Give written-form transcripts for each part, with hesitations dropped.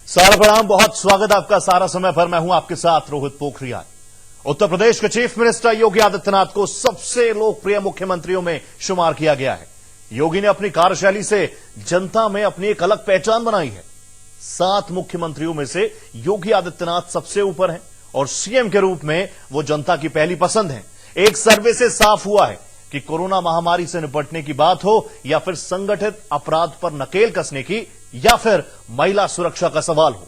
सारा प्रणाम, बहुत स्वागत आपका सारा समय पर। मैं हूं आपके साथ रोहित पोखरियाल। उत्तर प्रदेश के चीफ मिनिस्टर योगी आदित्यनाथ को सबसे लोकप्रिय मुख्यमंत्रियों में शुमार किया गया है। योगी ने अपनी कार्यशैली से जनता में अपनी एक अलग पहचान बनाई है। 7 मुख्यमंत्रियों में से योगी आदित्यनाथ सबसे ऊपर हैं और सीएम के रूप में वो जनता की पहली पसंद है। एक सर्वे से साफ हुआ है कि कोरोना महामारी से निपटने की बात हो या फिर संगठित अपराध पर नकेल कसने की या फिर महिला सुरक्षा का सवाल हो,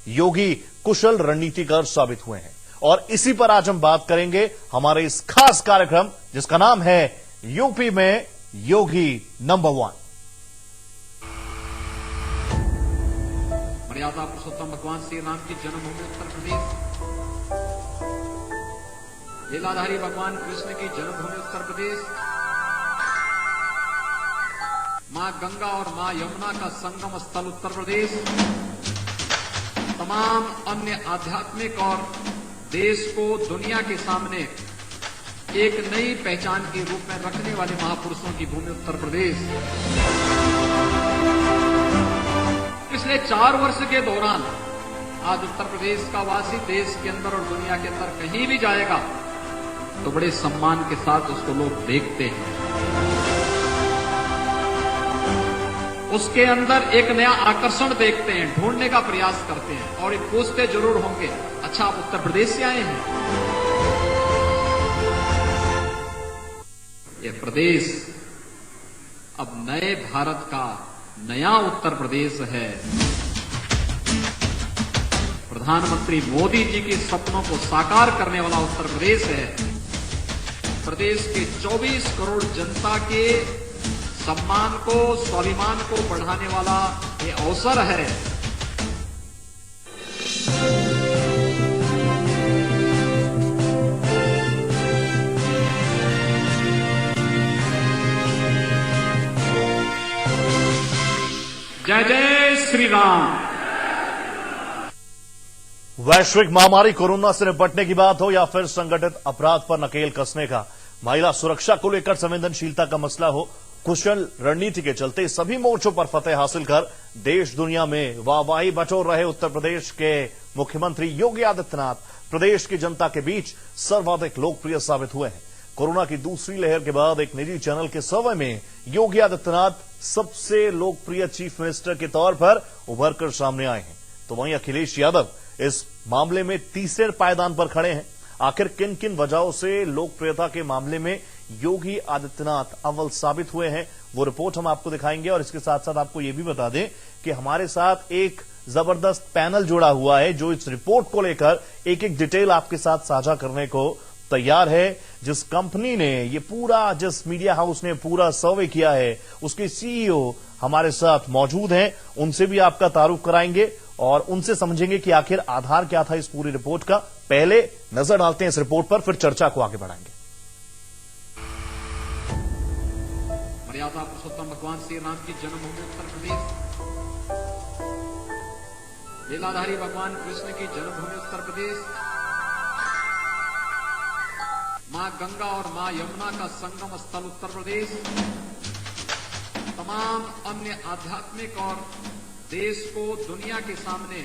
योगी कुशल रणनीतिकार साबित हुए हैं। और इसी पर आज हम बात करेंगे हमारे इस खास कार्यक्रम जिसका नाम है यूपी में योगी नंबर 1। मर्यादा पुरुषोत्तम भगवान श्री राम की जन्मभूमि उत्तर प्रदेश, लीलाधारी भगवान कृष्ण की जन्मभूमि उत्तर प्रदेश, मां गंगा और मां यमुना का संगम स्थल उत्तर प्रदेश, तमाम अन्य आध्यात्मिक और देश को दुनिया के सामने एक नई पहचान के रूप में रखने वाले महापुरुषों की भूमि उत्तर प्रदेश। पिछले 4 वर्ष के दौरान आज उत्तर प्रदेश का वासी देश के अंदर और दुनिया के अंदर कहीं भी जाएगा तो बड़े सम्मान के साथ उसको लोग देखते हैं। उसके अंदर एक नया आकर्षण देखते हैं, ढूंढने का प्रयास करते हैं और ये पूछते जरूर होंगे, अच्छा आप उत्तर प्रदेश से आए हैं? ये प्रदेश अब नए भारत का नया उत्तर प्रदेश है। प्रधानमंत्री मोदी जी के सपनों को साकार करने वाला उत्तर प्रदेश है। प्रदेश के 24 करोड़ जनता के सम्मान को, स्वाभिमान को बढ़ाने वाला ये अवसर है। जय जय श्री राम। वैश्विक महामारी कोरोना से निपटने की बात हो या फिर संगठित अपराध पर नकेल कसने का, महिला सुरक्षा को लेकर संवेदनशीलता का मसला हो, कुशल रणनीति के चलते सभी मोर्चों पर फतेह हासिल कर देश दुनिया में वाहवाही बटोर रहे उत्तर प्रदेश के मुख्यमंत्री योगी आदित्यनाथ प्रदेश की जनता के बीच सर्वाधिक लोकप्रिय साबित हुए हैं। कोरोना की दूसरी लहर के बाद एक निजी चैनल के सर्वे में योगी आदित्यनाथ सबसे लोकप्रिय चीफ मिनिस्टर के तौर पर उभर कर सामने आए हैं। तो वहीं अखिलेश यादव इस मामले में तीसरे पायदान पर खड़े हैं। आखिर किन किन वजहों से लोकप्रियता के मामले में योगी आदित्यनाथ अव्वल साबित हुए हैं, वो रिपोर्ट हम आपको दिखाएंगे। और इसके साथ साथ आपको यह भी बता दें कि हमारे साथ एक जबरदस्त पैनल जुड़ा हुआ है जो इस रिपोर्ट को लेकर एक एक डिटेल आपके साथ साझा करने को तैयार है। जिस कंपनी ने ये पूरा, जिस मीडिया हाउस ने पूरा सर्वे किया है, उसके सीईओ हमारे साथ मौजूद हैं। उनसे भी आपका तारुफ कराएंगे और उनसे समझेंगे कि आखिर आधार क्या था इस पूरी रिपोर्ट का। पहले नजर डालते हैं इस रिपोर्ट पर, फिर चर्चा को आगे बढ़ाएंगे। मर्यादा पुरुषोत्तम भगवान श्री राम की जन्मभूमि उत्तर प्रदेश, लीलाधारी भगवान कृष्ण की जन्मभूमि उत्तर प्रदेश, मां गंगा और मां यमुना का संगम स्थल उत्तर प्रदेश, तमाम अन्य आध्यात्मिक और देश को दुनिया के सामने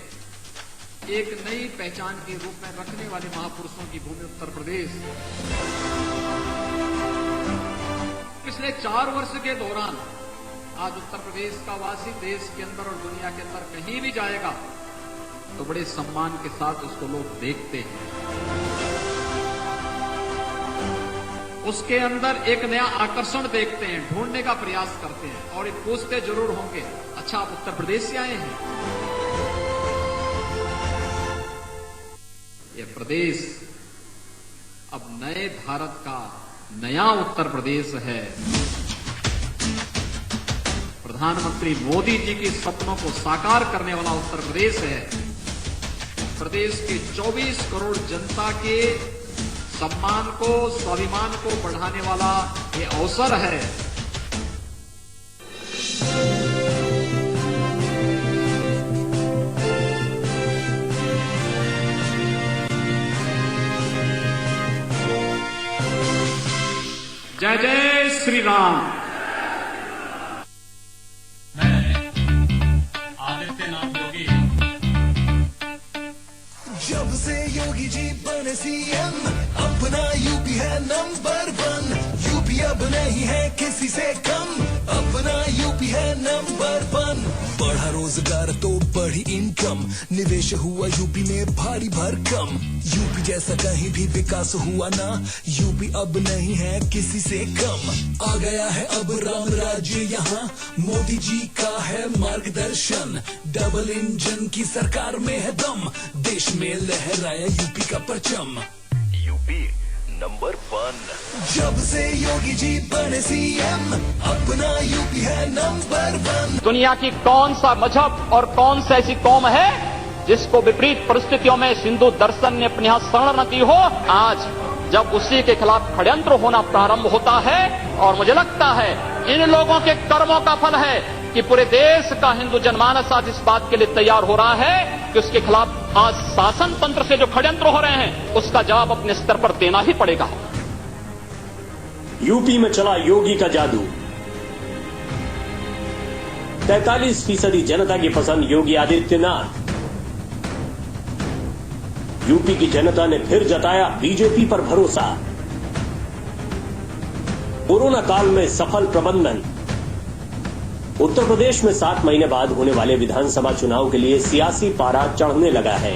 एक नई पहचान के रूप में रखने वाले महापुरुषों की भूमि उत्तर प्रदेश। पिछले 4 वर्ष के दौरान आज उत्तर प्रदेश का वासी देश के अंदर और दुनिया के अंदर कहीं भी जाएगा तो बड़े सम्मान के साथ उसको लोग देखते हैं। उसके अंदर एक नया आकर्षण देखते हैं, ढूंढने का प्रयास करते हैं और ये पूछते जरूर होंगे, अच्छा आप उत्तर प्रदेश से आए हैं? ये प्रदेश अब नए भारत का नया उत्तर प्रदेश है। प्रधानमंत्री मोदी जी के सपनों को साकार करने वाला उत्तर प्रदेश है। प्रदेश के 24 करोड़ जनता के सम्मान को, स्वाभिमान को बढ़ाने वाला ये अवसर है। जय जय श्री राम। मैं आदित्यनाथ योगी योगी जी बने सीएम, अपना यूपी है नंबर 1। यूपी अब नहीं है किसी से कम, अपना यूपी है नंबर 1। बढ़ा रोजगार तो बढ़ी इनकम, निवेश हुआ यूपी में भारी भरकम। यूपी जैसा कहीं भी विकास हुआ ना, यूपी अब नहीं है किसी से कम। आ गया है अब राम राज्य यहाँ, मोदी जी का है मार्गदर्शन। डबल इंजन की सरकार में है दम, देश में लहराया यूपी का परचम। UP number 1। जब से योगी जी बने सीएम, अपना यूपी है नंबर 1। दुनिया की कौन सा मजहब और कौन सा ऐसी कौम है जिसको विपरीत परिस्थितियों में हिंदू दर्शन ने अपने यहां शरण न दी हो। आज जब उसी के खिलाफ षड्यंत्र होना प्रारंभ होता है, और मुझे लगता है इन लोगों के कर्मों का फल है कि पूरे देश का हिंदू जनमानस आज इस बात के लिए तैयार हो रहा है कि उसके खिलाफ आज शासन तंत्र से जो षड्यंत्र हो रहे हैं उसका जवाब अपने स्तर पर देना ही पड़ेगा। यूपी में चला योगी का जादू। 43% जनता की पसंद योगी आदित्यनाथ। यूपी की जनता ने फिर जताया बीजेपी पर भरोसा। कोरोना काल में सफल प्रबंधन। उत्तर प्रदेश में 7 महीने बाद होने वाले विधानसभा चुनाव के लिए सियासी पारा चढ़ने लगा है।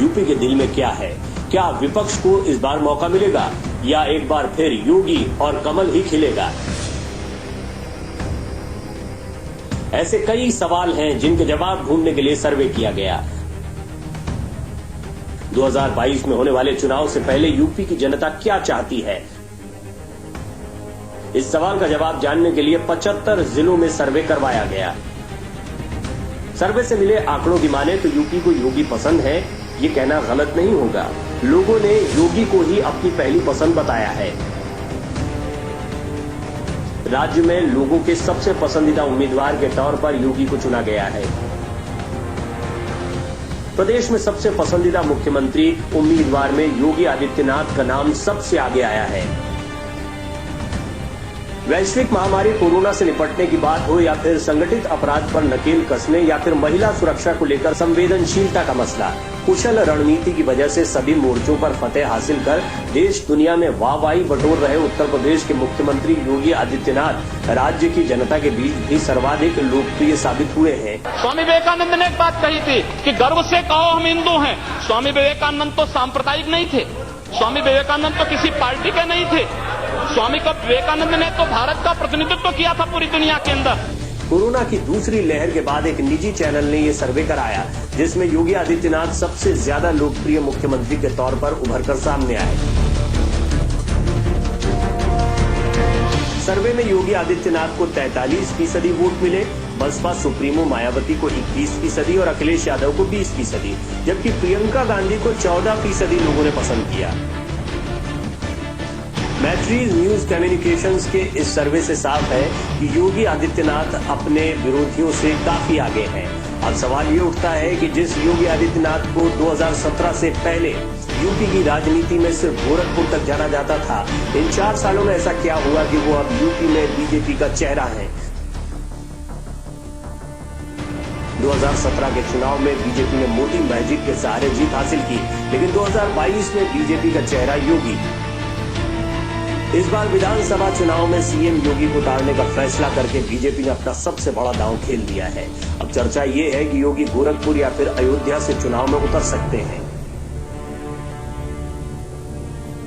यूपी के दिल में क्या है? क्या विपक्ष को इस बार मौका मिलेगा या एक बार फिर योगी और कमल ही खिलेगा? ऐसे कई सवाल हैं जिनके जवाब ढूंढने के लिए सर्वे किया गया। 2022 में होने वाले चुनाव से पहले यूपी की जनता क्या चाहती है? इस सवाल का जवाब जानने के लिए 75 जिलों में सर्वे करवाया गया। सर्वे से मिले आंकड़ों की माने तो यूपी को योगी पसंद है, ये कहना गलत नहीं होगा। लोगों ने योगी को ही अपनी पहली पसंद बताया है। राज्य में लोगों के सबसे पसंदीदा उम्मीदवार के तौर पर योगी को चुना गया है। प्रदेश में सबसे पसंदीदा मुख्यमंत्री उम्मीदवार में योगी आदित्यनाथ का नाम सबसे आगे आया है। वैश्विक महामारी कोरोना से निपटने की बात हो या फिर संगठित अपराध पर नकेल कसने या फिर महिला सुरक्षा को लेकर संवेदनशीलता का मसला, कुशल रणनीति की वजह से सभी मोर्चों पर फतेह हासिल कर देश दुनिया में वाहवाही बटोर रहे उत्तर प्रदेश के मुख्यमंत्री योगी आदित्यनाथ राज्य की जनता के बीच भी सर्वाधिक लोकप्रिय साबित हुए हैं। स्वामी विवेकानंद ने एक बात कही थी कि गर्व से कहो हम हिंदू हैं। स्वामी विवेकानंद तो सांप्रदायिक नहीं थे, स्वामी विवेकानंद तो किसी पार्टी के नहीं थे। स्वामी विवेकानंद ने तो भारत का प्रतिनिधित्व किया था पूरी दुनिया के अंदर। कोरोना की दूसरी लहर के बाद एक निजी चैनल ने यह सर्वे कराया जिसमें योगी आदित्यनाथ सबसे ज्यादा लोकप्रिय मुख्यमंत्री के तौर पर उभरकर सामने आए। सर्वे में योगी आदित्यनाथ को 43% वोट मिले, बसपा सुप्रीमो मायावती को 21% और अखिलेश यादव को 20%, जबकि प्रियंका गांधी को 14% लोगों ने पसंद किया। मैट्रीज न्यूज कम्युनिकेशंस के इस सर्वे से साफ है कि योगी आदित्यनाथ अपने विरोधियों से काफी आगे हैं। अब सवाल ये उठता है कि जिस योगी आदित्यनाथ को 2017 से पहले यूपी की राजनीति में सिर्फ गोरखपुर तक जाना जाता था, इन 4 सालों में ऐसा क्या हुआ कि वो अब यूपी में बीजेपी का चेहरा है? 2017 के चुनाव में बीजेपी ने मोदी मैजिक के सहारे जीत हासिल की, लेकिन 2022 में बीजेपी का चेहरा योगी। इस बार विधानसभा चुनाव में सीएम योगी को उतारने का फैसला करके बीजेपी ने अपना सबसे बड़ा दांव खेल दिया है। अब चर्चा ये है कि योगी गोरखपुर या फिर अयोध्या से चुनाव में उतर सकते हैं।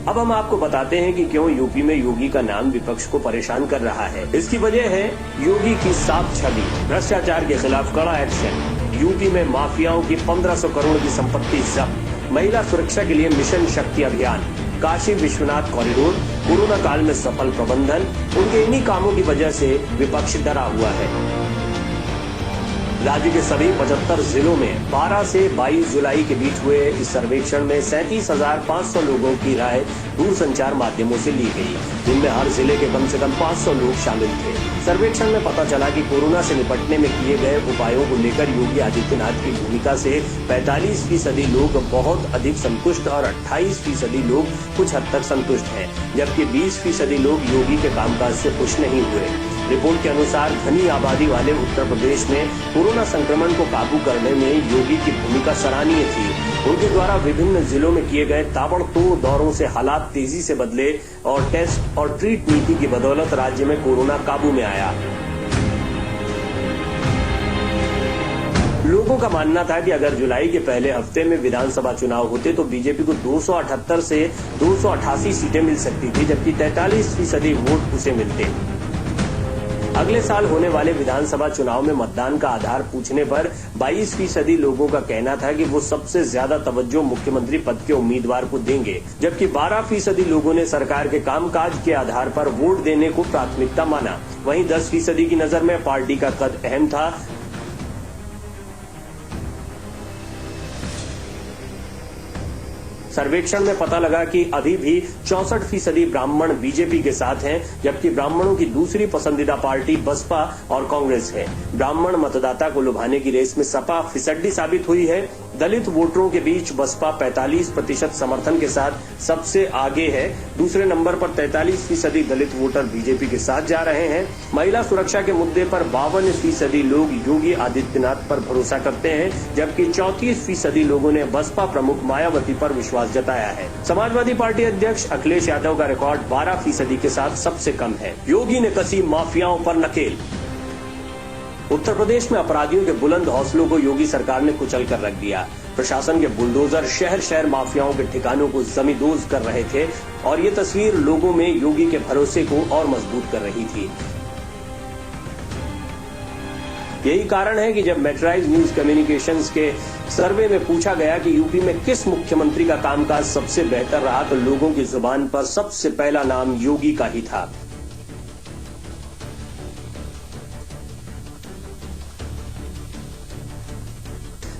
अब हम आपको बताते हैं कि क्यों यूपी में योगी का नाम विपक्ष को परेशान कर रहा है। इसकी वजह है योगी की साफ छवि, भ्रष्टाचार के खिलाफ कड़ा एक्शन, यूपी में माफियाओं की 1500 करोड़ की संपत्ति जब्त, महिला सुरक्षा के लिए मिशन शक्ति अभियान, काशी विश्वनाथ कॉरिडोर, कोरोना काल में सफल प्रबंधन, उनके इन्हीं कामों की वजह से विपक्ष डरा हुआ है। राज्य के सभी 75 जिलों में 12 से 22 जुलाई के बीच हुए इस सर्वेक्षण में 37,500 लोगों की राय दूरसंचार माध्यमों से ली गई, जिनमें हर जिले के कम से कम 500 लोग शामिल थे। सर्वेक्षण में पता चला कि कोरोना से निपटने में किए गए उपायों को लेकर योगी आदित्यनाथ की भूमिका से 45% लोग बहुत अधिक संतुष्ट और 28% लोग कुछ हद तक संतुष्ट हैं, जबकि 20% लोग योगी के कामकाज से खुश नहीं हुए। रिपोर्ट के अनुसार घनी आबादी वाले उत्तर प्रदेश में कोरोना संक्रमण को काबू करने में योगी की भूमिका सराहनीय थी। उनके द्वारा विभिन्न जिलों में किए गए ताबड़तोड़ दौरों से हालात तेजी से बदले और टेस्ट और ट्रीट नीति की बदौलत राज्य में कोरोना काबू में आया। लोगों का मानना था कि अगर जुलाई के पहले हफ्ते में विधानसभा चुनाव होते तो बीजेपी को 278 से 288 सीटें मिल सकती थी, जबकि 43% वोट उसे मिलते। अगले साल होने वाले विधानसभा चुनाव में मतदान का आधार पूछने पर 22% लोगों का कहना था कि वो सबसे ज्यादा तवज्जो मुख्यमंत्री पद के उम्मीदवार को देंगे, जबकि 12% लोगों ने सरकार के कामकाज के आधार पर वोट देने को प्राथमिकता माना। वहीं 10% की नजर में पार्टी का कद अहम था। सर्वेक्षण में पता लगा कि अभी भी 64% ब्राह्मण बीजेपी के साथ हैं, जबकि ब्राह्मणों की दूसरी पसंदीदा पार्टी बसपा और कांग्रेस है। ब्राह्मण मतदाता को लुभाने की रेस में सपा फिसड्डी साबित हुई है। दलित वोटरों के बीच बसपा 45% समर्थन के साथ सबसे आगे है। दूसरे नंबर पर 43% दलित वोटर बीजेपी के साथ जा रहे हैं। महिला सुरक्षा के मुद्दे पर 52% लोग योगी आदित्यनाथ पर भरोसा करते हैं, जबकि 34% लोगों ने बसपा प्रमुख मायावती पर विश्वास जताया है। समाजवादी पार्टी अध्यक्ष अखिलेश यादव का रिकॉर्ड 12% के साथ सबसे कम है। योगी ने कसी माफियाओं पर नकेल। उत्तर प्रदेश में अपराधियों के बुलंद हौसलों को योगी सरकार ने कुचल कर रख दिया। प्रशासन के बुलडोजर शहर शहर माफियाओं के ठिकानों को जमींदोज कर रहे थे और ये तस्वीर लोगों में योगी के भरोसे को और मजबूत कर रही थी। यही कारण है कि जब मेट्राइज न्यूज कम्युनिकेशंस के सर्वे में पूछा गया कि यूपी में किस मुख्यमंत्री का कामकाज सबसे बेहतर रहा, तो लोगों की जुबान पर सबसे पहला नाम योगी का ही था।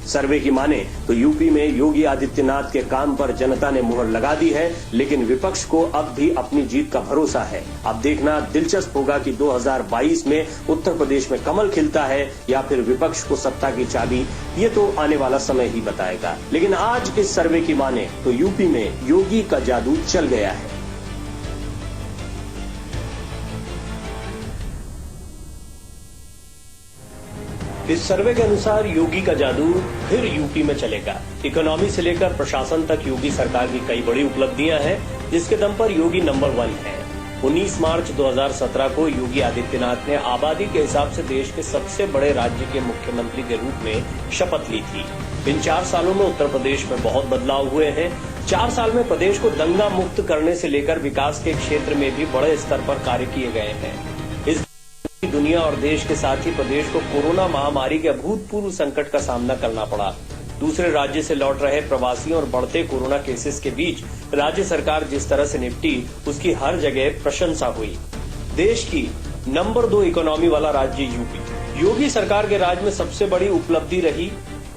सर्वे की माने तो यूपी में योगी आदित्यनाथ के काम पर जनता ने मुहर लगा दी है, लेकिन विपक्ष को अब भी अपनी जीत का भरोसा है। अब देखना दिलचस्प होगा कि 2022 में उत्तर प्रदेश में कमल खिलता है या फिर विपक्ष को सत्ता की चाबी, ये तो आने वाला समय ही बताएगा। लेकिन आज इस सर्वे की माने तो यूपी में योगी का जादू चल गया है। इस सर्वे के अनुसार योगी का जादू फिर यूपी में चलेगा। इकोनॉमी से लेकर प्रशासन तक योगी सरकार की कई बड़ी उपलब्धियां हैं, जिसके दम पर योगी नंबर 1 है। 19 मार्च 2017 को योगी आदित्यनाथ ने आबादी के हिसाब से देश के सबसे बड़े राज्य के मुख्यमंत्री के रूप में शपथ ली थी। इन 4 सालों में उत्तर प्रदेश में बहुत बदलाव हुए हैं। 4 साल में प्रदेश को दंगा मुक्त करने से लेकर विकास के क्षेत्र में भी बड़े स्तर पर कार्य किए गए हैं। इस दुनिया और देश के साथ ही प्रदेश को कोरोना महामारी के अभूतपूर्व संकट का सामना करना पड़ा। दूसरे राज्य से लौट रहे प्रवासियों और बढ़ते कोरोना केसेस के बीच राज्य सरकार जिस तरह से निपटी, उसकी हर जगह प्रशंसा हुई। देश की नंबर 2 इकोनॉमी वाला राज्य यूपी। योगी सरकार के राज में सबसे बड़ी उपलब्धि रही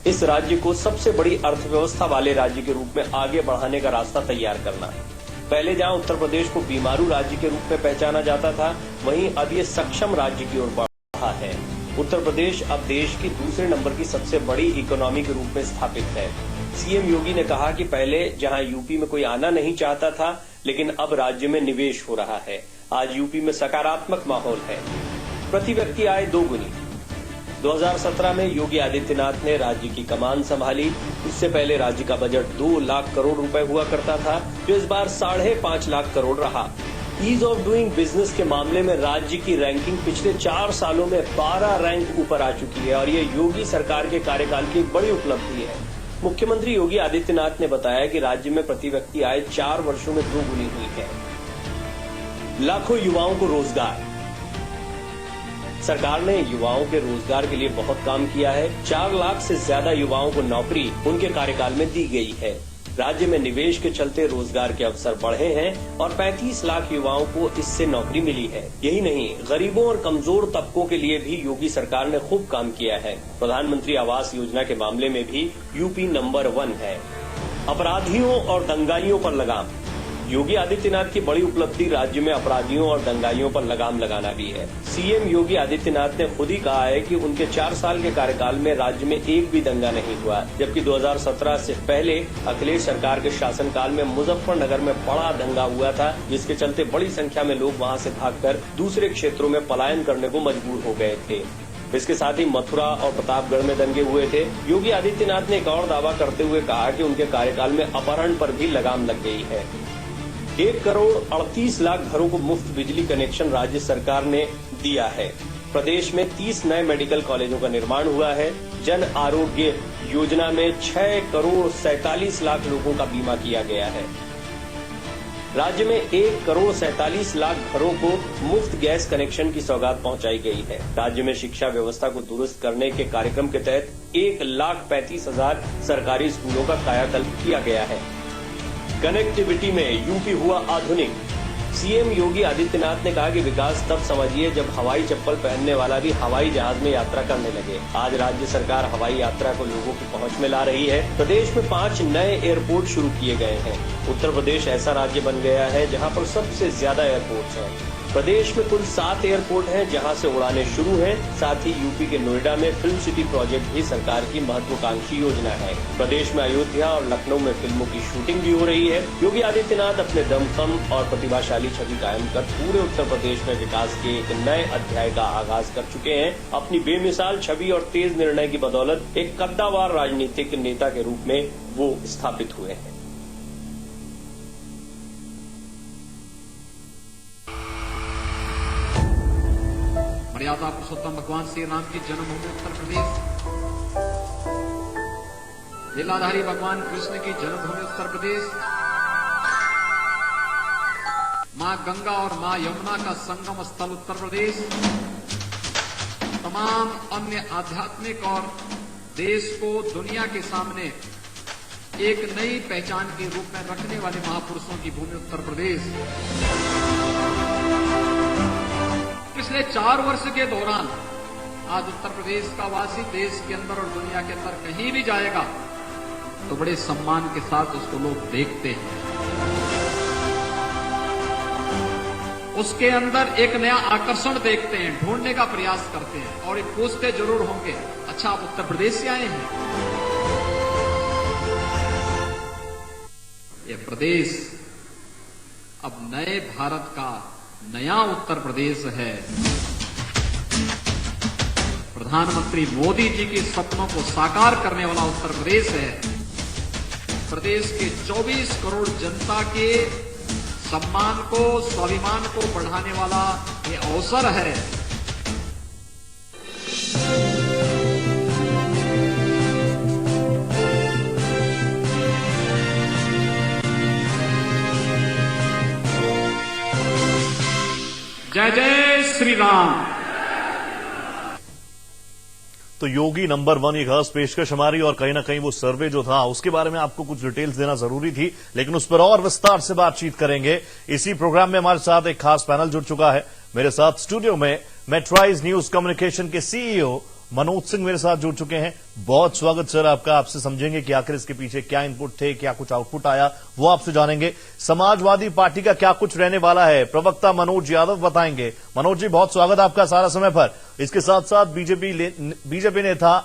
इस राज्य को सबसे बड़ी अर्थव्यवस्था वाले राज्य के रूप में आगे बढ़ाने का रास्ता तैयार करना। पहले जहां उत्तर प्रदेश को बीमारू राज्य के रूप में पहचाना जाता था, वहीं अब ये सक्षम राज्य की ओर बढ़ रहा है। उत्तर प्रदेश अब देश की दूसरे नंबर की सबसे बड़ी इकोनॉमी के रूप में स्थापित है। सीएम योगी ने कहा कि पहले जहां यूपी में कोई आना नहीं चाहता था, लेकिन अब राज्य में निवेश हो रहा है। आज यूपी में सकारात्मक माहौल है। प्रति व्यक्ति आय 2 गुनी। 2017 में योगी आदित्यनाथ ने राज्य की कमान संभाली। उससे पहले राज्य का बजट 2 लाख करोड़ रुपए हुआ करता था, जो इस बार 5.5 लाख करोड़ रहा। ईज ऑफ डूइंग बिजनेस के मामले में राज्य की रैंकिंग पिछले 4 सालों में 12 रैंक ऊपर आ चुकी है और ये योगी सरकार के कार्यकाल की बड़ी उपलब्धि है। मुख्यमंत्री योगी आदित्यनाथ ने बताया कि राज्य में प्रति व्यक्ति आय 4 वर्षों में 2 गुनी हुई है। लाखों युवाओं को रोजगार। सरकार ने युवाओं के रोजगार के लिए बहुत काम किया है। 4 लाख से ज्यादा युवाओं को नौकरी उनके कार्यकाल में दी गई है। राज्य में निवेश के चलते रोजगार के अवसर बढ़े हैं और 35 लाख युवाओं को इससे नौकरी मिली है। यही नहीं, गरीबों और कमजोर तबकों के लिए भी योगी सरकार ने खूब काम किया है। प्रधानमंत्री आवास योजना के मामले में भी यूपी नंबर 1 है। अपराधियों और दंगाइयों पर लगाम। योगी आदित्यनाथ की बड़ी उपलब्धि राज्य में अपराधियों और दंगाइयों पर लगाम लगाना भी है। सीएम योगी आदित्यनाथ ने खुद ही कहा है कि उनके 4 साल के कार्यकाल में राज्य में एक भी दंगा नहीं हुआ, जबकि 2017 से पहले अखिलेश सरकार के शासनकाल में मुजफ्फरनगर में बड़ा दंगा हुआ था, जिसके चलते बड़ी संख्या में लोग वहां से भागकर दूसरे क्षेत्रों में पलायन करने को मजबूर हो गए थे। इसके साथ ही मथुरा और प्रतापगढ़ में दंगे हुए थे। योगी आदित्यनाथ ने एक और दावा करते हुए कहा कि उनके कार्यकाल में अपहरण पर भी लगाम लग गई है। 1 करोड़ 38 लाख घरों को मुफ्त बिजली कनेक्शन राज्य सरकार ने दिया है। प्रदेश में 30 नए मेडिकल कॉलेजों का निर्माण हुआ है। जन आरोग्य योजना में 6 करोड़ 47 लाख लोगों का बीमा किया गया है। राज्य में 1 करोड़ 47 लाख घरों को मुफ्त गैस कनेक्शन की सौगात पहुंचाई गई है। राज्य में शिक्षा व्यवस्था को दुरुस्त करने के कार्यक्रम के तहत 1,35,000 सरकारी स्कूलों का कायाकल्प किया गया है। कनेक्टिविटी में यूपी हुआ आधुनिक। सीएम योगी आदित्यनाथ ने कहा कि विकास तब समझिए जब हवाई चप्पल पहनने वाला भी हवाई जहाज में यात्रा करने लगे। आज राज्य सरकार हवाई यात्रा को लोगों की पहुंच में ला रही है। प्रदेश में 5 नए एयरपोर्ट शुरू किए गए हैं। उत्तर प्रदेश ऐसा राज्य बन गया है जहां पर सबसे ज्यादा एयरपोर्ट्स हैं। प्रदेश में कुल 7 एयरपोर्ट हैं जहां से उड़ानें शुरू हैं। साथ ही यूपी के नोएडा में फिल्म सिटी प्रोजेक्ट भी सरकार की महत्वाकांक्षी योजना है। प्रदेश में अयोध्या और लखनऊ में फिल्मों की शूटिंग भी हो रही है। योगी आदित्यनाथ अपने दमखम और प्रतिभाशाली छवि कायम कर पूरे उत्तर प्रदेश में विकास के एक नए अध्याय का आगाज कर चुके हैं। अपनी बेमिसाल छवि और तेज निर्णय की बदौलत एक कद्दावार राजनीतिक नेता के रूप में वो स्थापित हुए हैं। मर्यादा पुरुषोत्तम भगवान श्री राम की जन्मभूमि उत्तर प्रदेश, लीलाधारी भगवान कृष्ण की जन्मभूमि उत्तर प्रदेश, मां गंगा और मां यमुना का संगम स्थल उत्तर प्रदेश, तमाम अन्य आध्यात्मिक और देश को दुनिया के सामने एक नई पहचान के रूप में रखने वाले महापुरुषों की भूमि उत्तर प्रदेश। पिछले 4 वर्ष के दौरान आज उत्तर प्रदेश का वासी देश के अंदर और दुनिया के अंदर कहीं भी जाएगा तो बड़े सम्मान के साथ उसको लोग देखते हैं। उसके अंदर एक नया आकर्षण देखते हैं, ढूंढने का प्रयास करते हैं और एक पूछते जरूर होंगे, अच्छा आप उत्तर प्रदेश से आए हैं? ये प्रदेश अब नए भारत का नया उत्तर प्रदेश है। प्रधानमंत्री मोदी जी के सपनों को साकार करने वाला उत्तर प्रदेश है। प्रदेश के 24 करोड़ जनता के सम्मान को, स्वाभिमान को बढ़ाने वाला ये अवसर है। जय जय श्री राम। तो योगी नंबर 1 एक खास पेशकश हमारी, और कहीं ना कहीं वो सर्वे जो था उसके बारे में आपको कुछ डिटेल्स देना जरूरी थी, लेकिन उस पर और विस्तार से बातचीत करेंगे। इसी प्रोग्राम में हमारे साथ एक खास पैनल जुड़ चुका है। मेरे साथ स्टूडियो में मेट्राइज न्यूज कम्युनिकेशन के सीईओ मनोज सिंह मेरे साथ जुड़ चुके हैं। बहुत स्वागत सर आपका। आपसे समझेंगे कि आखिर इसके पीछे क्या इनपुट थे, क्या कुछ आउटपुट आया, वो आपसे जानेंगे। समाजवादी पार्टी का क्या कुछ रहने वाला है, प्रवक्ता मनोज यादव बताएंगे। मनोज जी, बहुत स्वागत आपका सारा समय पर। इसके साथ साथ बीजेपी नेता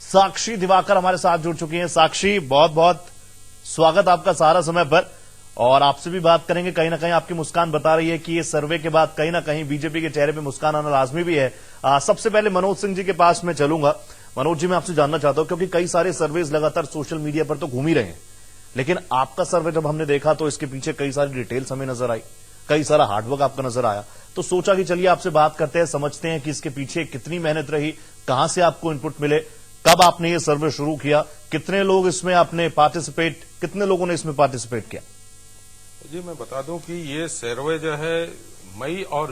साक्षी दिवाकर हमारे साथ जुड़ चुकी हैं। साक्षी, बहुत बहुत स्वागत आपका सारा समय पर, और आपसे भी बात करेंगे। कहीं ना कहीं आपकी मुस्कान बता रही है कि ये सर्वे के बाद कहीं ना कहीं बीजेपी के चेहरे पे मुस्कान आना लाजमी भी है। सबसे पहले मनोज सिंह जी के पास मैं चलूंगा। मनोज जी, मैं आपसे जानना चाहता हूं, क्योंकि कई सारे सर्वेज लगातार सोशल मीडिया पर तो घूम ही रहे हैं, लेकिन आपका सर्वे जब हमने देखा तो इसके पीछे कई सारी डिटेल्स हमें नजर आई, कई सारा हार्डवर्क आपका नजर आया। तो सोचा कि चलिए आपसे बात करते हैं, समझते हैं कि इसके पीछे कितनी मेहनत रही, कहां से आपको इनपुट मिले, कब आपने ये सर्वे शुरू किया, कितने लोग इसमें आपने कितने लोगों ने इसमें पार्टिसिपेट किया? जी, मैं बता दूं कि ये सर्वे जो है मई और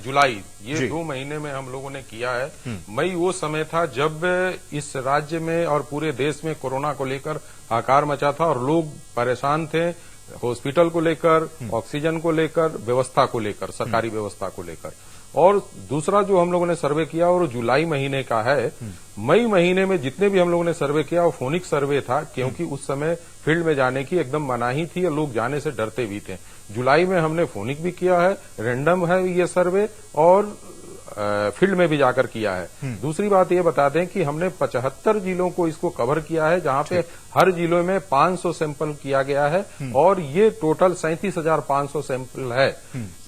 जुलाई, ये 2 महीने में हम लोगों ने किया है। मई वो समय था जब इस राज्य में और पूरे देश में कोरोना को लेकर हाहाकार मचा था और लोग परेशान थे, हॉस्पिटल को लेकर, ऑक्सीजन को लेकर, व्यवस्था को लेकर, सरकारी व्यवस्था को लेकर। और दूसरा जो हम लोगों ने सर्वे किया और जुलाई महीने का है। मई महीने में जितने भी हम लोगों ने सर्वे किया वो फोनिक सर्वे था, क्योंकि उस समय फील्ड में जाने की एकदम मनाही थी और लोग जाने से डरते भी थे। जुलाई में हमने फोनिक भी किया है, रैंडम है ये सर्वे, और फील्ड में भी जाकर किया है। दूसरी बात ये बता दें कि हमने 75 जिलों को इसको कवर किया है, जहां पे हर जिलों में 500 सैंपल किया गया है, और ये टोटल 37,500 सैंपल है।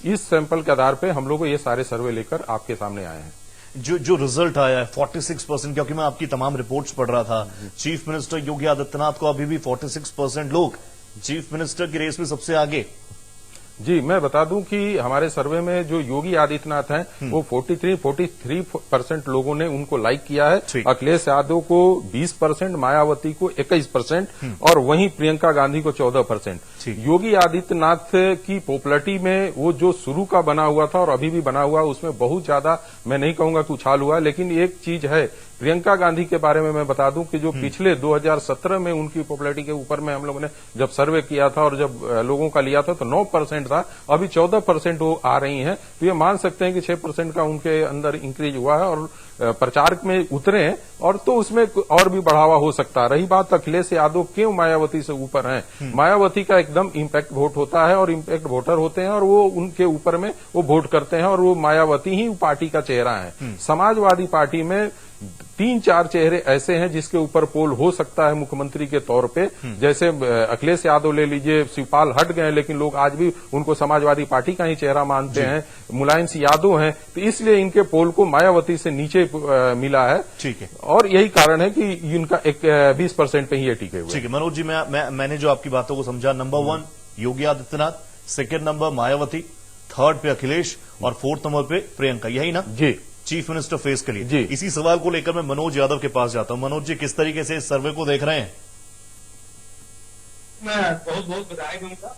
इस सैंपल के आधार पे हम लोग ये सारे सर्वे लेकर आपके सामने आए हैं। जो रिजल्ट आया है 46%, क्योंकि मैं आपकी तमाम रिपोर्ट्स पढ़ रहा था, चीफ मिनिस्टर योगी आदित्यनाथ को अभी भी 46% लोग चीफ मिनिस्टर की रेस में सबसे आगे। जी, मैं बता दूं कि हमारे सर्वे में जो योगी आदित्यनाथ हैं वो 43% लोगों ने उनको लाइक किया है। अखिलेश यादव को 20%, मायावती को 21% और वहीं प्रियंका गांधी को 14%। योगी आदित्यनाथ की पॉपुलैरिटी में वो जो शुरू का बना हुआ था और अभी भी बना हुआ, उसमें बहुत ज्यादा मैं नहीं कहूंगा कि उछाल हुआ, लेकिन एक चीज है, प्रियंका गांधी के बारे में मैं बता दूं कि जो पिछले 2017 में उनकी पॉपुलैरिटी के ऊपर में हम लोगों ने जब सर्वे किया था और जब लोगों का लिया था तो 9% था, अभी 14% वो आ रही हैं। तो ये मान सकते हैं कि 6% का उनके अंदर इंक्रीज हुआ है और प्रचार में उतरे हैं, और तो उसमें और भी बढ़ावा हो सकता है। रही बात अखिलेश यादव क्यों मायावती से ऊपर हैं, मायावती का एकदम इम्पैक्ट वोट होता है और इम्पैक्ट वोटर होते हैं और वो उनके ऊपर में वो वोट करते हैं, और वो मायावती ही पार्टी का चेहरा है। समाजवादी पार्टी में 3-4 चेहरे ऐसे हैं जिसके ऊपर पोल हो सकता है मुख्यमंत्री के तौर पे, जैसे अखिलेश यादव ले लीजिए, शिवपाल हट गए लेकिन लोग आज भी उनको समाजवादी पार्टी का ही चेहरा मानते हैं, मुलायम सिंह यादव हैं, तो इसलिए इनके पोल को मायावती से नीचे मिला है। ठीक है, और यही कारण है कि इनका 20% पे ही ये टिके हुए। ठीक है मनोज जी, मैंने जो आपकी बातों को समझा, number 1 Yogi Adityanath, second number Mayawati, third पे अखिलेश और फोर्थ नंबर पे प्रियंका, यही ना जी, चीफ मिनिस्टर फेस के लिए। जी, इसी सवाल को लेकर मैं मनोज यादव के पास जाता हूं। मनोज जी, किस तरीके से इस सर्वे को देख रहे हैं? मैं बहुत बहुत बधाई दूंगा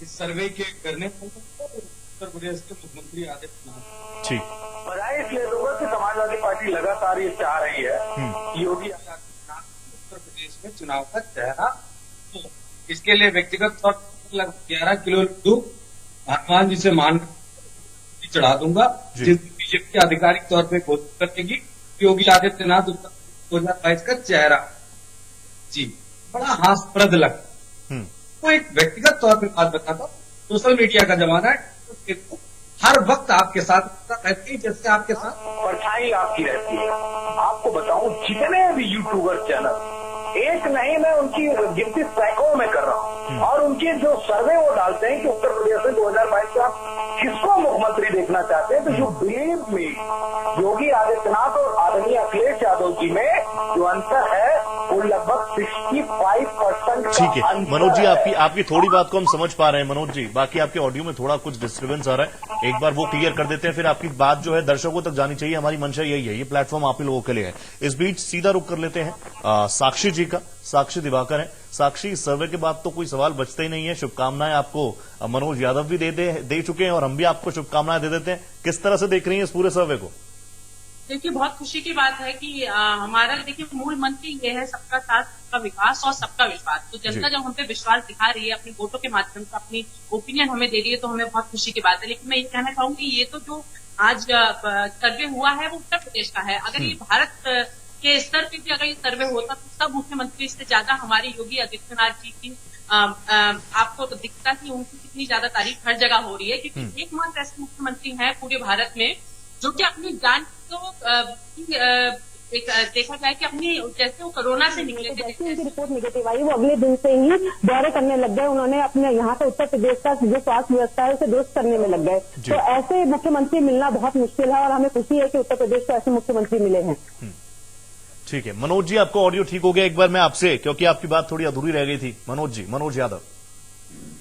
इस सर्वे के करने को उत्तर प्रदेश के मुख्यमंत्री आदित्यनाथ। ठीक, बधाई इसलिए दूंगा कि समाजवादी पार्टी लगातार ये चाह रही है योगी आदित्यनाथ उत्तर प्रदेश में चुनाव का चेहरा। तो इसके लिए व्यक्तिगत तौर पर लगभग 11 किलो लड्डू हनुमान जी से मान चढ़ा दूंगा, जिस बीजेपी के आधिकारिक तौर पर घोषणा करेगी योगी आदित्यनाथ उत्तर 2022 का चेहरा। जी, बड़ा हास्यप्रद लगा। तो एक व्यक्तिगत तौर पर बात बताता हूँ, सोशल मीडिया का जमाना है, हर वक्त आपके साथ रहती है, जैसे आपके साथ परछाई आपकी रहती है। आपको बताऊं, जितने भी यूट्यूबर चैनल, एक नहीं, मैं उनकी गिनती सैकड़ों में कर रहा हूं, और उनके जो सर्वे वो डालते हैं कि उत्तर प्रदेश में 2022 में आप किसको मुख्यमंत्री देखना चाहते हैं, तो you believe me, Yogi Adityanath और आदरणीय अखिलेश यादव जी में जो अंतर है वो लगभग 65%। ठीक है मनोज जी, आपकी थोड़ी बात को हम समझ पा रहे हैं मनोज जी, बाकी आपके ऑडियो में थोड़ा कुछ डिस्टर्बेंस आ रहा है, एक बार वो क्लियर कर देते हैं, फिर आपकी बात जो है दर्शकों तक जानी चाहिए, हमारी मंशा यही है, ये प्लेटफॉर्म आप ही लोगों के लिए है। इस बीच सीधा रुख कर लेते हैं साक्षी जी का, साक्षी दिवाकर है। साक्षी, सर्वे के बाद तो कोई सवाल बचते ही नहीं है, शुभकामनाएं आपको मनोज यादव भी दे चुके हैं और हम भी आपको शुभकामनाएं दे देते हैं। किस तरह से देख रही हैं इस पूरे सर्वे को? देखिए, बहुत खुशी की बात है कि हमारा देखिए मूल मंत्र ये है, सबका साथ, सबका विकास और सबका विश्वास। तो जनता जब हम पे विश्वास दिखा रही है, अपनी वोटों के माध्यम से अपनी ओपिनियन हमें दे रही है, तो हमें बहुत खुशी की बात है। लेकिन मैं ये कहना चाहूंगी, ये तो जो आज सर्वे हुआ है वो उत्तर प्रदेश का है। अगर ये भारत के स्तर पे भी अगर ये सर्वे होता तो सब मुख्यमंत्री से ज्यादा हमारे योगी आदित्यनाथ जी की आपको तो दिखता कि उनकी कितनी ज्यादा तारीफ हर जगह हो रही है, क्योंकि एकमात्र ऐसे मुख्यमंत्री हैं पूरे भारत में जो कि अपनी जान को देखा जाए कि अपनी जैसे वो कोरोना से निकले थे, जैसे उनकी रिपोर्ट निगेटिव आई, वो अगले दिन से ही दौरे करने लग गए। उन्होंने अपने यहाँ पे उत्तर प्रदेश का जो स्वास्थ्य व्यवस्था है उसे दुरुस्त करने में लग गए। तो ऐसे मुख्यमंत्री मिलना बहुत मुश्किल है और हमें खुशी है कि उत्तर प्रदेश को ऐसे मुख्यमंत्री मिले हैं। ठीक है मनोज जी, आपको ऑडियो ठीक हो गया? एक बार मैं आपसे, क्योंकि आपकी बात थोड़ी अधूरी रह गई थी, मनोज जी, मनोज यादव।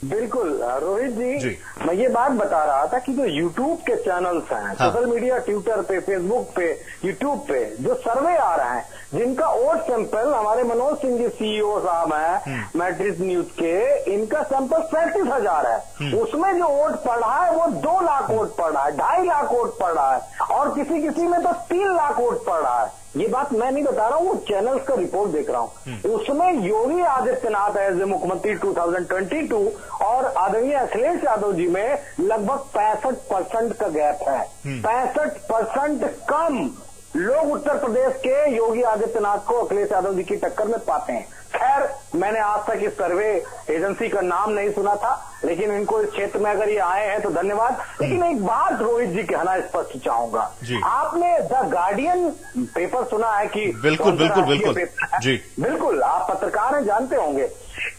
बिल्कुल रोहित जी, मैं ये बात बता रहा था कि जो यूट्यूब के चैनल्स हैं, सोशल मीडिया, ट्विटर पे, फेसबुक पे, यूट्यूब पे जो सर्वे आ रहे हैं, जिनका वोट सैंपल हमारे मनोज सिंह जी सीईओ साहब हैं मैट्रिक्स न्यूज के, इनका सैंपल 37,000 है। उसमें जो वोट पड़ रहा है वो 2 लाख वोट पड़ रहा है, 2.5 लाख वोट पड़ रहा है, और किसी किसी में तो 3 लाख वोट पड़ रहा है। ये बात मैं नहीं बता रहा हूँ, वो चैनल्स का रिपोर्ट देख रहा हूँ। उसमें योगी आदित्यनाथ एज ए मुख्यमंत्री 2022 और आदरणीय अखिलेश यादव जी में लगभग 65% का गैप है। 65% कम लोग उत्तर प्रदेश के योगी आदित्यनाथ को अखिलेश यादव जी की टक्कर में पाते हैं। खैर, मैंने आज तक इस सर्वे एजेंसी का नाम नहीं सुना था, लेकिन इनको इस क्षेत्र में अगर ये आए हैं तो धन्यवाद। लेकिन एक बात रोहित जी कहना स्पष्ट चाहूंगा, आपने द गार्डियन पेपर सुना है कि बिल्कुल जी, बिल्कुल आप पत्रकार हैं, जानते होंगे।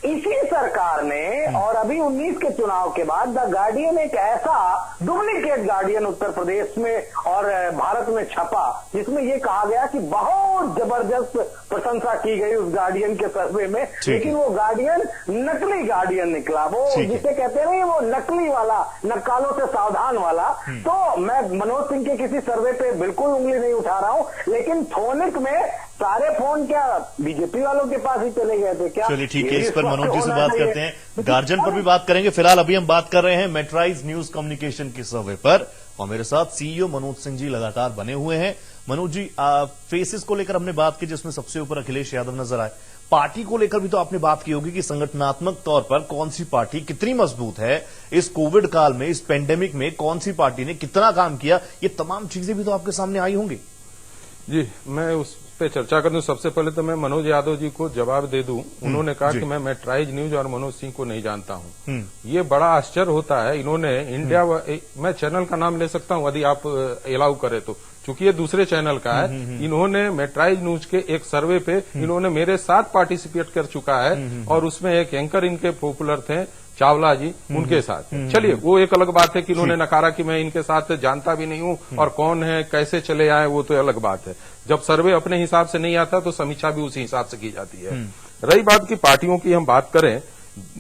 इसी सरकार ने और अभी 19 के चुनाव के बाद द गार्डियन एक ऐसा डुप्लीकेट गार्डियन उत्तर प्रदेश में और भारत में छपा जिसमें ये कहा गया कि बहुत जबरदस्त प्रशंसा की गई उस गार्डियन के सर्वे में, लेकिन वो गार्डियन नकली गार्डियन निकला। वो जिसे कहते हैं वो नकली वाला, नक्कालों से सावधान वाला। तो मैं मनोज सिंह के किसी सर्वे पे बिल्कुल उंगली नहीं उठा रहा हूं, लेकिन फोनिक में सारे फोन क्या बीजेपी वालों के पास ही चले गए थे क्या? चलिए ठीक है, इस पर मनोज जी से बात करते हैं, गार्जियन पर भी बात करेंगे। फिलहाल अभी हम बात कर रहे हैं मेट्राइज न्यूज कम्युनिकेशन की सर्वे पर, और मेरे साथ सीईओ मनोज सिंह जी लगातार बने हुए हैं। मनोज जी, फेसेस को लेकर हमने बात की जिसमें सबसे ऊपर अखिलेश यादव नजर आए। पार्टी को लेकर भी तो आपने बात की होगी कि संगठनात्मक तौर पर कौन सी पार्टी कितनी मजबूत है, इस कोविड काल में, इस पेंडेमिक में कौन सी पार्टी ने कितना काम किया, ये तमाम चीजें भी तो आपके सामने आई होंगी। जी, मैं उस पे चर्चा कर दूं। सबसे पहले तो मैं मनोज यादव जी को जवाब दे दूं। उन्होंने कहा कि मैं मेट्राइज न्यूज और मनोज सिंह को नहीं जानता हूं। ये बड़ा आश्चर्य होता है। इन्होंने इंडिया मैं चैनल का नाम ले सकता हूं यदि आप अलाउ करें तो, चूंकि ये दूसरे चैनल का है। इन्होंने मेट्राइज न्यूज के एक सर्वे पे इन्होंने मेरे साथ पार्टिसिपेट कर चुका है, और उसमें एक एंकर इनके पॉपुलर थे चावला जी, उनके साथ। चलिए, वो एक अलग बात है कि इन्होंने नकारा कि मैं इनके साथ जानता भी नहीं हूं और कौन है, कैसे चले आए, वो तो अलग बात है। जब सर्वे अपने हिसाब से नहीं आता तो समीक्षा भी उसी हिसाब से की जाती है। रही बात की पार्टियों की हम बात करें,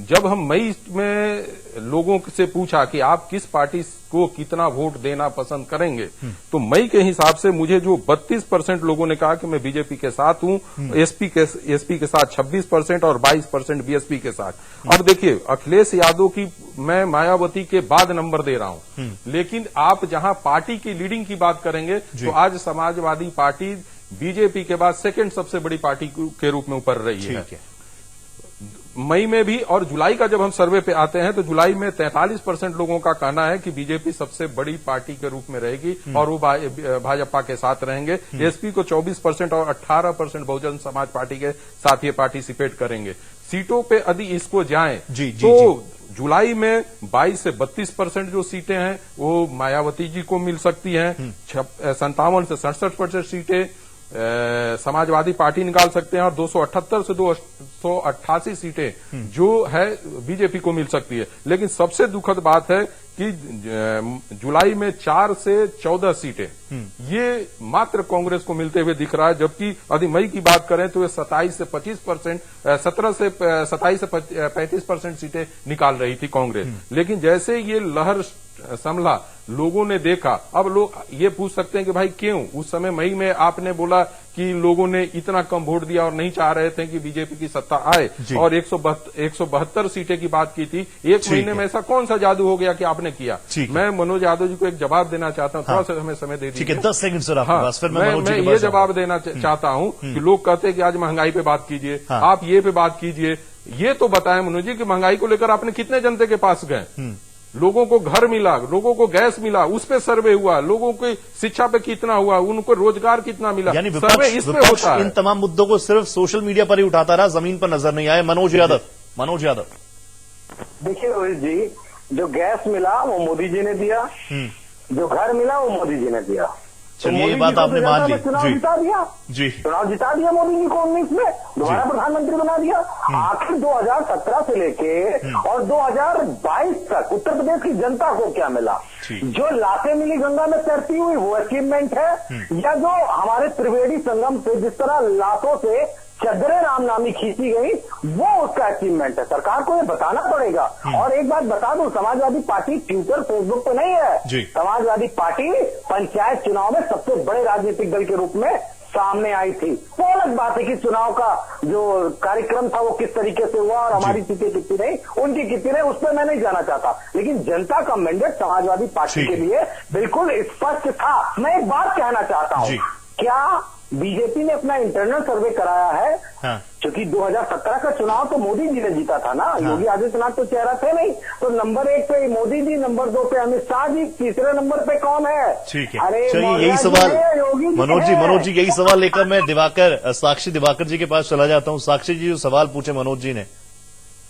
जब हम मई में लोगों से पूछा कि आप किस पार्टी को कितना वोट देना पसंद करेंगे, तो मई के हिसाब से मुझे जो 32% लोगों ने कहा कि मैं बीजेपी के साथ हूं, एसपी के साथ 26% और 22% बीएसपी के साथ। अब देखिए, अखिलेश यादव की मैं मायावती के बाद नंबर दे रहा हूं, लेकिन आप जहां पार्टी की लीडिंग की बात करेंगे तो आज समाजवादी पार्टी बीजेपी के बाद सेकेंड सबसे बड़ी पार्टी के रूप में ऊपर रही है। मई में भी और जुलाई का जब हम सर्वे पे आते हैं तो जुलाई में 43% लोगों का कहना है कि बीजेपी सबसे बड़ी पार्टी के रूप में रहेगी और वो भाजपा के साथ रहेंगे। एसपी को 24% और 18% बहुजन समाज पार्टी के साथ ये पार्टिसिपेट करेंगे। सीटों पे यदि इसको जाएं तो जुलाई में 22 से 32% जो सीटें हैं वो मायावती जी को मिल सकती हैं। 57 से 67% सीटें समाजवादी पार्टी निकाल सकते हैं, और 278 से 288 सीटें जो है बीजेपी को मिल सकती है। लेकिन सबसे दुखद बात है कि जुलाई में 4 से 14 सीटें ये मात्र कांग्रेस को मिलते हुए दिख रहा है, जबकि यदि मई की बात करें तो ये 27 से 25%, 27 से 35% सीटें निकाल रही थी कांग्रेस। लेकिन जैसे ये लहर संभला, लोगों ने देखा, अब लोग ये पूछ सकते हैं कि भाई क्यों उस समय मई में आपने बोला कि लोगों ने इतना कम वोट दिया और नहीं चाह रहे थे कि बीजेपी की सत्ता आए, और 172 सीटें की बात की थी। एक महीने में ऐसा कौन सा जादू हो गया कि आपने किया? मैं मनोज यादव जी को एक जवाब देना चाहता हूं, थोड़ा सा हमें समय दे दीजिए। 10 सेकंड सर आपके पास, फिर मैं ये जवाब देना चाहता हूं कि लोग कहते हैं कि आज महंगाई पे बात कीजिए, आप ये पे बात कीजिए। ये तो बताएं मनोज जी कि महंगाई को लेकर आपने कितने जनता के पास गए? लोगों को घर मिला, लोगों को गैस मिला, उस पे सर्वे हुआ, लोगों की शिक्षा पे कितना हुआ, उनको रोजगार कितना मिला, यानी सर्वे इस पे होता है। इन तमाम मुद्दों को सिर्फ सोशल मीडिया पर ही उठाता रहा, जमीन पर नजर नहीं आए। मनोज यादव देखिए रोहित जी, जो गैस मिला वो मोदी जी ने दिया, जो घर मिला वो मोदी जी ने दिया। चलिए, ये बात आपने मान ली। चुनाव जिता दिया, चुनाव जिता दिया मोदी जी को 19 में, दोबारा प्रधानमंत्री बना दिया। आखिर 2017 से लेके और 2022 तक उत्तर प्रदेश की जनता को क्या मिला? जो लाशें मिली गंगा में तैरती हुई वो अचीवमेंट है, या जो हमारे त्रिवेणी संगम पे जिस तरह लाशों से चदरे रामनामी खींची गई वो उसका अचीवमेंट है। सरकार को ये बताना पड़ेगा। और एक बात बता दूं, समाजवादी पार्टी ट्विटर फेसबुक पे नहीं है। समाजवादी पार्टी पंचायत चुनाव में सबसे बड़े राजनीतिक दल के रूप में सामने आई थी। वो अलग बात है कि चुनाव का जो कार्यक्रम था वो किस तरीके से हुआ और हमारी सीटें कितनी रही, उनकी कितनी रही, उस पर मैं नहीं जाना चाहता। लेकिन जनता का मैंडेट समाजवादी पार्टी के लिए बिल्कुल स्पष्ट था। मैं एक बात कहना चाहता हूं, क्या बीजेपी ने अपना इंटरनल सर्वे कराया है। हाँ। क्योंकि 2017 का चुनाव तो मोदी जी ने जीता था ना। योगी आदित्यनाथ तो चेहरा थे नहीं। तो नंबर 1 पे मोदी जी, नंबर 2 पे अमित शाह जी, तीसरे नंबर पे कौन है? ठीक है, अरे चलिए मौर्या यही जी सवाल है, योगी जी मनोज जी है। यही सवाल लेकर मैं साक्षी दिवाकर जी के पास चला जाता हूं। साक्षी जी जो सवाल पूछे मनोज जी ने।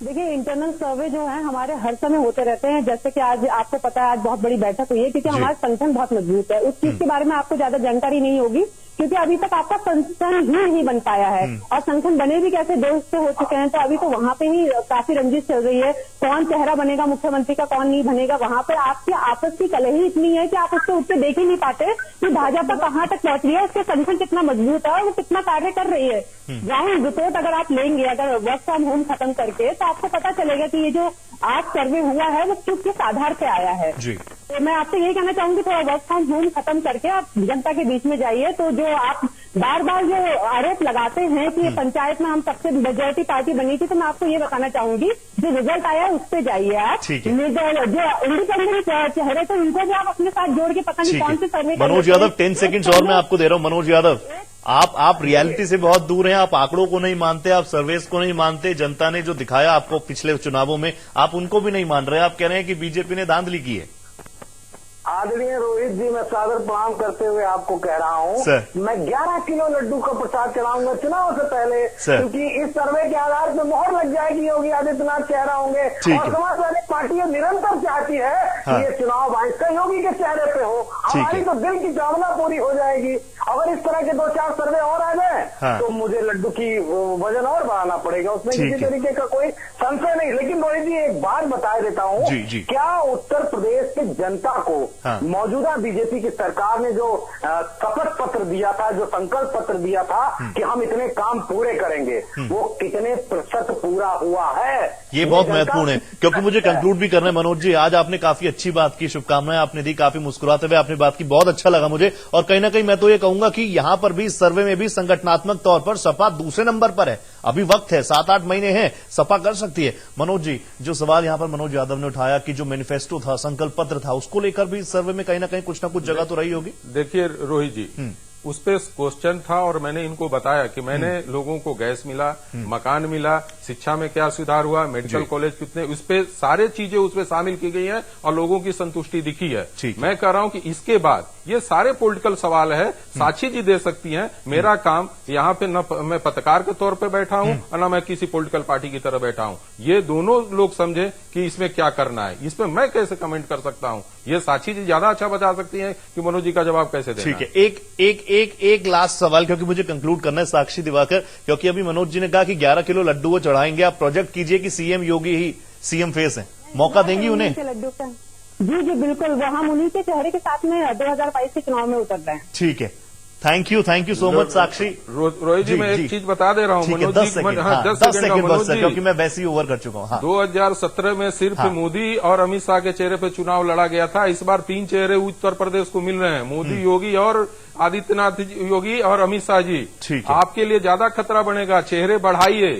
देखिए, इंटरनल सर्वे जो है हमारे हर समय होते रहते हैं। जैसे कि आज आपको पता है आज बहुत बड़ी बैठक हुई है, क्योंकि हमारा संगठन बहुत मजबूत है। उस चीज के बारे में आपको ज्यादा जानकारी नहीं होगी, क्योंकि अभी तक आपका संगठन ही नहीं बन पाया है। और संगठन बने भी कैसे, 2 हिस्से हो चुके हैं। तो अभी तो वहां पे ही काफी रंजिश चल रही है, कौन चेहरा बनेगा मुख्यमंत्री का, कौन नहीं बनेगा। वहां पे आपकी आपस की कलह ही इतनी है कि आप उससे उठ के देख ही नहीं पाते कि भाजपा कहाँ तक पहुंच रही है, उसके संगठन कितना मजबूत है और वो कितना कार्य कर रही है। ग्राउंड रिपोर्ट अगर आप लेंगे, अगर वर्क फ्रॉम होम खत्म करके, तो आपको पता चलेगा कि ये जो आज सर्वे हुआ है वो किस आधार पे आया है। जी। तो मैं आपसे यही कहना चाहूंगी, थोड़ा वर्क फ्रॉम होम खत्म करके आप जनता के बीच में जाइए। तो जो आप बार बार जो आरोप लगाते हैं कि ये पंचायत में हम सबसे मेजोरिटी पार्टी बनी थी, तो मैं आपको ये बताना चाहूंगी जो रिजल्ट आया है उस पे जाइए आप। ठीक है। जो इंडिपेंडेंट चेहरे थे उनको भी आप अपने साथ जोड़ के पता नहीं कौन से सर्वे। मनोज यादव 10 सेकंड्स और मैं आपको दे रहा हूं। मनोज यादव, आप रियलिटी से बहुत दूर हैं, आप आंकड़ों को नहीं मानते, आप सर्वेस को नहीं मानते। जनता ने जो दिखाया आपको पिछले चुनावों में, आप उनको भी नहीं मान रहे। आप कह रहे हैं कि बीजेपी ने धांधली की है। आदरणीय रोहित जी, मैं सादर प्रणाम करते हुए आपको कह रहा हूँ, मैं 11 किलो लड्डू का प्रसाद चढ़ाऊंगा चुनाव से पहले, क्योंकि इस सर्वे के आधार पर मोहर लग जाएगी योगी आदित्यनाथ चेहरा होंगे। और समाजवादी पार्टी निरंतर चाहती है कि ये चुनाव आइंदा योगी के चेहरे पे हो। हमारी तो दिल की कामना पूरी हो जाएगी। अगर इस तरह के 2-4 सर्वे और आ जाए तो मुझे लड्डू की वजन और बढ़ाना पड़ेगा, उसमें किसी तरीके का कोई संशय नहीं। लेकिन रोहित जी एक बात बता देता हूँ, क्या उत्तर प्रदेश की जनता को मौजूदा बीजेपी की सरकार ने जो शपथ पत्र दिया था, जो संकल्प पत्र दिया था कि हम इतने काम पूरे करेंगे, वो कितने प्रतिशत पूरा हुआ है? ये बहुत महत्वपूर्ण है, क्योंकि मुझे कंक्लूड भी करना है। मनोज जी, आज आपने काफी अच्छी बात की, शुभकामनाएं आपने दी, काफी मुस्कुराते हुए आपने बात की, बहुत अच्छा लगा मुझे। और कहीं ना कहीं मैं तो ये कहूंगा कि यहां पर भी इस सर्वे में भी संगठनात्मक तौर पर सपा दूसरे नंबर पर है। अभी वक्त है, 7-8 महीने हैं, सपा कर सकती है। मनोज जी, जो सवाल यहां पर मनोज यादव ने उठाया कि जो मैनिफेस्टो था, संकल्प पत्र था, उसको लेकर भी सर्वे में कहीं ना कहीं कुछ ना कुछ जगह तो रही होगी। देखिए रोहित जी, उस पे क्वेश्चन था और मैंने इनको बताया कि मैंने लोगों को गैस मिला, मकान मिला, शिक्षा में क्या सुधार हुआ, मेडिकल कॉलेज कितने, उस पे सारे चीजें उस पे शामिल की गई हैं और लोगों की संतुष्टि दिखी है। मैं कह रहा हूं कि इसके बाद ये सारे पॉलिटिकल सवाल है, साक्षी जी दे सकती हैं। मेरा काम यहाँ पे न मैं पत्रकार के तौर पे बैठा हूं और न मैं किसी पॉलिटिकल पार्टी की तरह बैठा हूं। ये दोनों लोग समझे कि इसमें क्या करना है, इसमें मैं कैसे कमेंट कर सकता हूं। ये साक्षी जी ज्यादा अच्छा बता सकती हैं कि मनोज जी का जवाब कैसे देना। ठीक है, एक लास्ट सवाल, क्योंकि मुझे कंक्लूड करना है साक्षी दिवाकर, क्योंकि अभी मनोज जी ने कहा कि 11 किलो लड्डू वो चढ़ाएंगे। आप प्रोजेक्ट कीजिए कि सीएम योगी ही सीएम फेस है, मौका देंगी उन्हें? जी बिल्कुल, वो हम उन्हीं के चेहरे के साथ में 2022 के चुनाव में उतर रहे हैं। ठीक है, थैंक यू सो मच साक्षी। रोहित जी, मैं एक चीज बता दे रहा हूँ मनोज जी, 10 सेकंड बस, क्योंकि मैं वैसे ही ओवर कर चुका हूँ। 2017 में सिर्फ मोदी और अमित शाह के चेहरे पे चुनाव लड़ा गया था। इस बार 3 चेहरे उत्तर प्रदेश को मिल रहे हैं, मोदी योगी और आदित्यनाथ योगी और अमित शाह जी। आपके लिए ज्यादा खतरा बनेगा, चेहरे बढ़ाइए।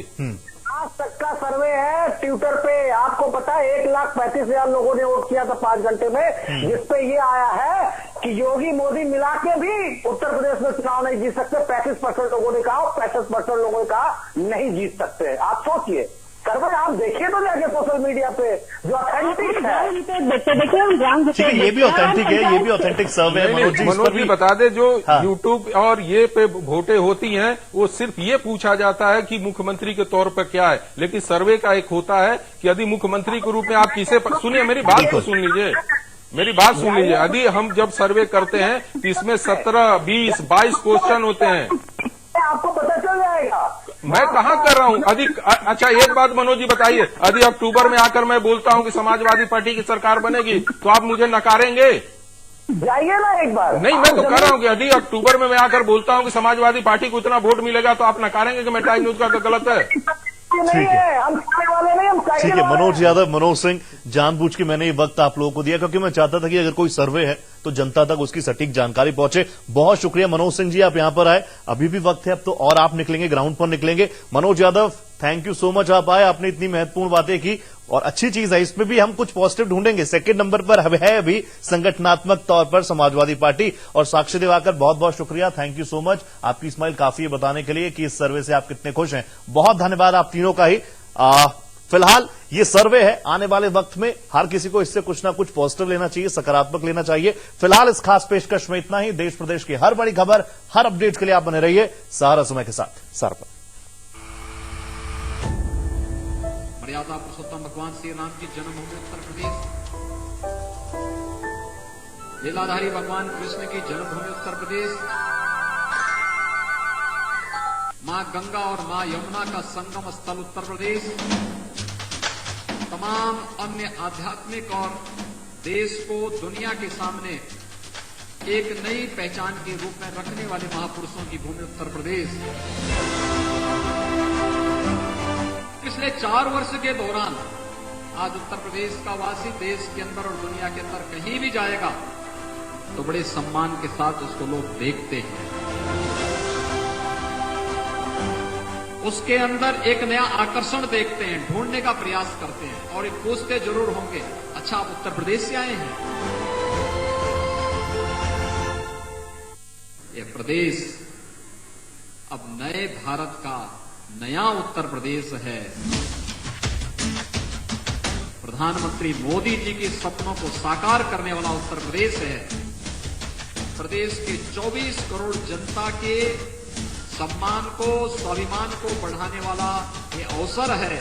आज तक का सर्वे है ट्विटर पे, आपको पता है 1,35,000 लोगों ने वोट किया था 5 घंटे में, जिसपे ये आया है कि योगी मोदी मिला के भी उत्तर प्रदेश में चुनाव नहीं जीत सकते। 35% लोगों ने कहा, 65% लोगों ने कहा नहीं जीत सकते। आप सोचिए, सर्वे आप देखिए तो जाके सोशल मीडिया पे, जो ऑथेंटिक है। ठीक है, ये भी ऑथेंटिक है, ये भी ऑथेंटिक सर्वे है। मनोज जी बता दे, जो यूट्यूब और ये पे वोटें होती हैं, वो सिर्फ ये पूछा जाता है कि मुख्यमंत्री के तौर पर क्या है, लेकिन सर्वे का एक होता है कि यदि मुख्यमंत्री के रूप में आप किसे, सुनिए मेरी बात तो सुन लीजिए, मेरी बात सुन लीजिए। यदि हम जब सर्वे करते हैं तो इसमें 17, 20, 22 क्वेश्चन होते हैं, आपको पता चल जाएगा। मैं कहाँ कर रहा हूँ अच्छा एक बात मनोज जी बताइए, यदि अक्टूबर में आकर मैं बोलता हूँ कि समाजवादी पार्टी की सरकार बनेगी तो आप मुझे नकारेंगे? जाइए ना एक बार। नहीं, मैं तो कह रहा हूँ कि यदि अक्टूबर में मैं आकर बोलता हूँ कि समाजवादी पार्टी को इतना वोट मिलेगा तो आप नकारेंगे कि मैं टाइम न्यूज का गलत है? ठीक है, हम वाले नहीं, हम ठीक है। मनोज यादव, मनोज सिंह, जानबूझ के मैंने ये वक्त आप लोगों को दिया क्योंकि मैं चाहता था कि अगर कोई सर्वे है तो जनता तक उसकी सटीक जानकारी पहुंचे। बहुत शुक्रिया मनोज सिंह जी, आप यहां पर आए। अभी भी वक्त है, अब तो और आप निकलेंगे, ग्राउंड पर निकलेंगे। Manoj Yadav, thank you so much, आप आए, आपने इतनी महत्वपूर्ण बातें की। और अच्छी चीज है, इसमें भी हम कुछ पॉजिटिव ढूंढेंगे। सेकंड नंबर पर है अभी संगठनात्मक तौर पर समाजवादी पार्टी। और साक्षी दिवाकर, बहुत बहुत शुक्रिया, थैंक यू सो मच। आपकी स्माइल काफी है बताने के लिए कि इस सर्वे से आप कितने खुश हैं। बहुत धन्यवाद आप तीनों का ही। फिलहाल ये सर्वे है, आने वाले वक्त में हर किसी को इससे कुछ ना कुछ पॉजिटिव लेना चाहिए, सकारात्मक लेना चाहिए। फिलहाल इस खास पेशकश में इतना ही। देश प्रदेश की हर बड़ी खबर, हर अपडेट के लिए आप बने रहिए सहारा समय के साथ। सर पर मर्यादा पुरुषोत्तम भगवान श्री राम की जन्मभूमि उत्तर प्रदेश, लीलाधारी भगवान कृष्ण की जन्मभूमि उत्तर प्रदेश, मां गंगा और मां यमुना का संगम स्थल उत्तर प्रदेश, तमाम अन्य आध्यात्मिक और देश को दुनिया के सामने एक नई पहचान के रूप में रखने वाले महापुरुषों की भूमि उत्तर प्रदेश। पिछले 4 वर्ष के दौरान आज उत्तर प्रदेश का वासी देश के अंदर और दुनिया के अंदर कहीं भी जाएगा तो बड़े सम्मान के साथ उसको लोग देखते हैं। उसके अंदर एक नया आकर्षण देखते हैं, ढूंढने का प्रयास करते हैं और एक पूछते जरूर होंगे, अच्छा आप उत्तर प्रदेश से आए हैं? यह प्रदेश अब नए भारत का नया उत्तर प्रदेश है। प्रधानमंत्री मोदी जी के सपनों को साकार करने वाला उत्तर प्रदेश है। प्रदेश के 24 करोड़ जनता के सम्मान को, स्वाभिमान को बढ़ाने वाला ये अवसर है।